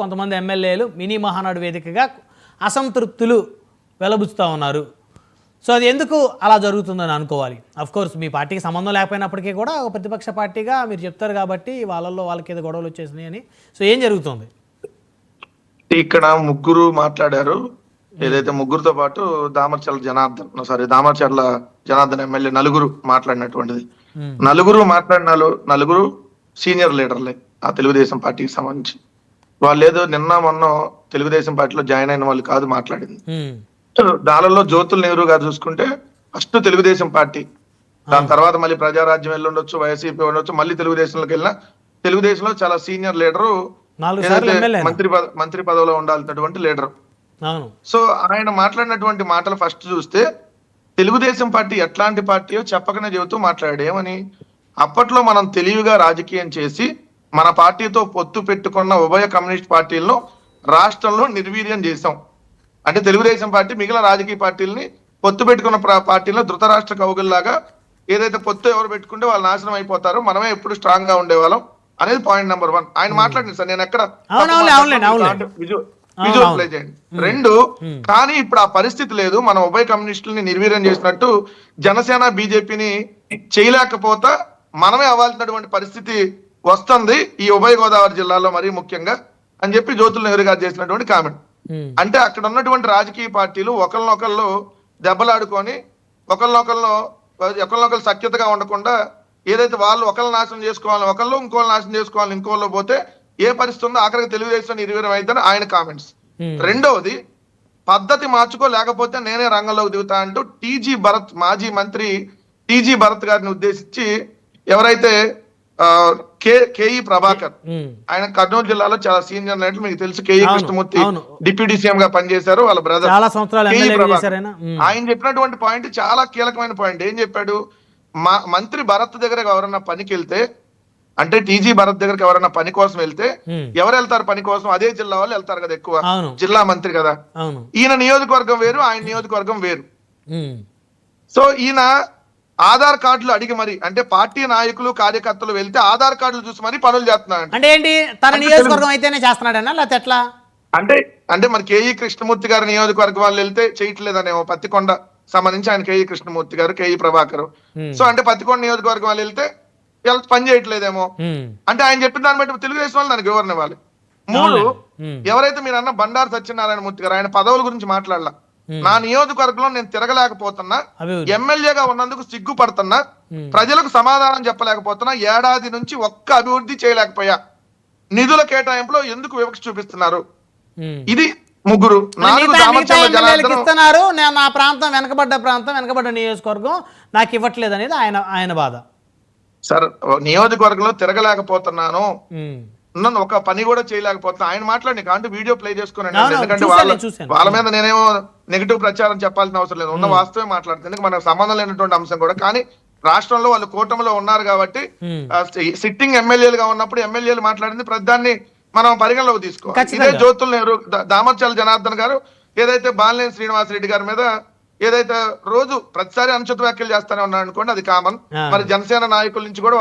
కొంతమంది ఎమ్మెల్యేలు మినీ మహానాడు వేదికగా అసంతృప్తులు వెలబుచ్చుతూ ఉన్నారు. సో అది ఎందుకు అలా జరుగుతుందని అనుకోవాలి. కోర్స్ మీ పార్టీకి సంబంధం లేకపోయినప్పటికీ కూడా ఒక ప్రతిపక్ష పార్టీగా మీరు చెప్తారు కాబట్టి వాళ్ళకి ఏదో గొడవలు వచ్చేసినాయి అని. సో ఏం జరుగుతుంది ఇక్కడ? ముగ్గురు మాట్లాడారు. ఏదైతే ముగ్గురుతో పాటు దామర్చర్ల జనార్దన్ ఎమ్మెల్యే నలుగురు మాట్లాడినటువంటిది. నలుగురు సీనియర్ లీడర్లే ఆ తెలుగుదేశం పార్టీకి సంబంధించి. వాళ్ళు ఏదో నిన్న మొన్న తెలుగుదేశం పార్టీలో జాయిన్ అయిన వాళ్ళు కాదు మాట్లాడింది. దానిలో జ్యోతుల నెహ్రూ గారు చూసుకుంటే ఫస్ట్ తెలుగుదేశం పార్టీ, దాని తర్వాత మళ్ళీ ప్రజారాజ్యం వెళ్ళి ఉండొచ్చు, వైసీపీ ఉండొచ్చు, మళ్ళీ తెలుగుదేశంలోకి వెళ్ళిన తెలుగుదేశంలో చాలా సీనియర్ లీడరు, మంత్రి పదవిలో ఉండాల్సినటువంటి లీడర్. సో ఆయన మాట్లాడినటువంటి మాటలు ఫస్ట్ చూస్తే తెలుగుదేశం పార్టీ ఎట్లాంటి పార్టీయో చెప్పకనే చెబుతూ మాట్లాడేమని, అప్పట్లో మనం తెలివిగా రాజకీయం చేసి మన పార్టీతో పొత్తు పెట్టుకున్న ఉభయ కమ్యూనిస్ట్ పార్టీలను రాష్ట్రంలో నిర్వీర్యం చేశాం. అంటే తెలుగుదేశం పార్టీ మిగిలిన రాజకీయ పార్టీలని పొత్తు పెట్టుకున్న పార్టీలను ధృతరాష్ట్ర కౌగుల్లాగా ఏదైతే పొత్తు ఎవరు పెట్టుకుంటే వాళ్ళు నాశనం అయిపోతారు, మనమే ఎప్పుడు స్ట్రాంగ్ గా ఉండేవాళ్ళం అనేది పాయింట్ నెంబర్ 1. ఆయన మాట్లాడింది సార్, నేను ఎక్కడ విజువల్ ప్లే చేయండి. 2, కానీ ఇప్పుడు ఆ పరిస్థితి లేదు. మనం ఉభయ కమ్యూనిస్టులని నిర్వీర్యం చేసినట్టు జనసేన బీజేపీని చేయలేకపోతా మనమే అవ్వాల్సినటువంటి పరిస్థితి వస్తుంది ఈ ఉభయ గోదావరి జిల్లాలో మరీ ముఖ్యంగా అని చెప్పి జ్యోతుల నెహ్రూ గారు చేసినటువంటి కామెంట్. అంటే అక్కడ ఉన్నటువంటి రాజకీయ పార్టీలు ఒకరినొకళ్ళు దెబ్బలాడుకొని ఒకరినొకళ్ళు సఖ్యతగా ఉండకుండా ఏదైతే వాళ్ళు ఒకళ్ళు నాశనం చేసుకోవాలని ఒకళ్ళు, ఇంకోళ్ళు నాశనం చేసుకోవాలని ఇంకోళ్ళు పోతే ఏ పరిస్థితి ఉందో ఆఖరికి తెలుగుదేశం నిర్వీర్యం అవుతుందని ఆయన కామెంట్స్. 2వది, పద్ధతి మార్చుకో లేకపోతే నేనే రంగంలోకి దిగుతా అంటూ మాజీ మంత్రి టీజీ భరత్ గారిని ఉద్దేశించి ఎవరైతే కేఈ ప్రభాకర్, ఆయన కర్నూలు జిల్లాలో చాలా సీనియర్ నేతలు, మీకు తెలుసు, కేఈ కృష్ణమూర్తి డిప్యూటీ సీఎం గా పనిచేశారు, వాళ్ళ బ్రదర్ కేఈ ప్రభాకర్. ఆయన చెప్పినటువంటి పాయింట్ చాలా కీలకమైన పాయింట్. ఏం చెప్పాడు? మంత్రి భరత్ దగ్గరకు ఎవరన్నా పనికి వెళ్తే, అంటే టీజీ భరత్ దగ్గరకు ఎవరన్నా పని కోసం వెళ్తే ఎవరు వెళ్తారు పని కోసం? అదే జిల్లా వాళ్ళు వెళ్తారు కదా ఎక్కువ, జిల్లా మంత్రి కదా. ఈయన నియోజకవర్గం వేరు, ఆయన నియోజకవర్గం వేరు. సో ఈయన ఆధార్ కార్డులు అడిగి మరి, అంటే పార్టీ నాయకులు కార్యకర్తలు వెళ్తే ఆధార్ కార్డులు చూసి మరి పనులు చేస్తున్నాడు. అంటే ఏంటి, తన నియోజకవర్గం అయితేనే చేస్తున్నాడన్నా లేకపోతే ఎట్లా? అంటే మరి కేఈ కృష్ణమూర్తి గారి నియోజకవర్గం వాళ్ళు వెళ్తే చేయట్లేదనేమో. పత్తికొండ సంబంధించి ఆయన కేఈ కృష్ణమూర్తి గారు, కేఈ ప్రభాకర్. సో అంటే పత్తికొండ నియోజకవర్గం వాళ్ళు వెళ్తే పని చేయట్లేదేమో. అంటే ఆయన చెప్పిన దాన్ని బట్టి తెలుగుదేశం వాళ్ళు దానికి వివరణ ఇవ్వాలి. 3, ఎవరైతే మీరు అన్న బండారు సత్యనారాయణ మూర్తి గారు, ఆయన పదవుల గురించి మాట్లాడలా. నా నియోజకవర్గంలో నేను తిరగలేకపోతున్నా, ఎమ్మెల్యేగా ఉన్నందుకు సిగ్గుపడుతున్నా, ప్రజలకు సమాధానం చెప్పలేకపోతున్నా, ఏడాది నుంచి ఒక్క అభివృద్ధి చేయలేకపోయా, నిధుల కేటాయింపులో ఎందుకు వివక్ష చూపిస్తున్నారు? ఇది ముగ్గురు. నా ప్రాంతం వెనకబడ్డ నియోజకవర్గం నాకు ఇవ్వట్లేదు అనేది ఆయన బాధ. సార్, నియోజకవర్గంలో తిరగలేకపోతున్నాను, నన్ను ఒక పని కూడా చేయలేకపోతున్నా, ఆయన మాట్లాడి కాంటే వీడియో ప్లే చేసుకున్నాను. ఎందుకంటే వాళ్ళ మీద నేనేమో నెగిటివ్ ప్రచారం చెప్పాల్సిన అవసరం లేదు, ఉన్న వాస్తవే మాట్లాడుతుంది. ఎందుకంటే మనకు సంబంధం లేనటువంటి అంశం కూడా. కానీ రాష్ట్రంలో వాళ్ళు కూటమిలో ఉన్నారు కాబట్టి సిట్టింగ్ ఎమ్మెల్యేలుగా ఉన్నప్పుడు ఎమ్మెల్యేలు మాట్లాడింది ప్రతిదాన్ని మనం పరిగణలోకి తీసుకోవాలి. ఇదే జ్యోతుల నెహ్రూ, దామర్చర్ల జనార్దన్ గారు ఏదైతే బాలినేని శ్రీనివాసరెడ్డి గారి మీద ఏదైతే రోజు ప్రతిసారి అనుచిత వ్యాఖ్యలు చేస్తానే ఉన్నాడు అనుకోండి, అది కామన్. మరి జనసేన నాయకుల నుంచి కూడా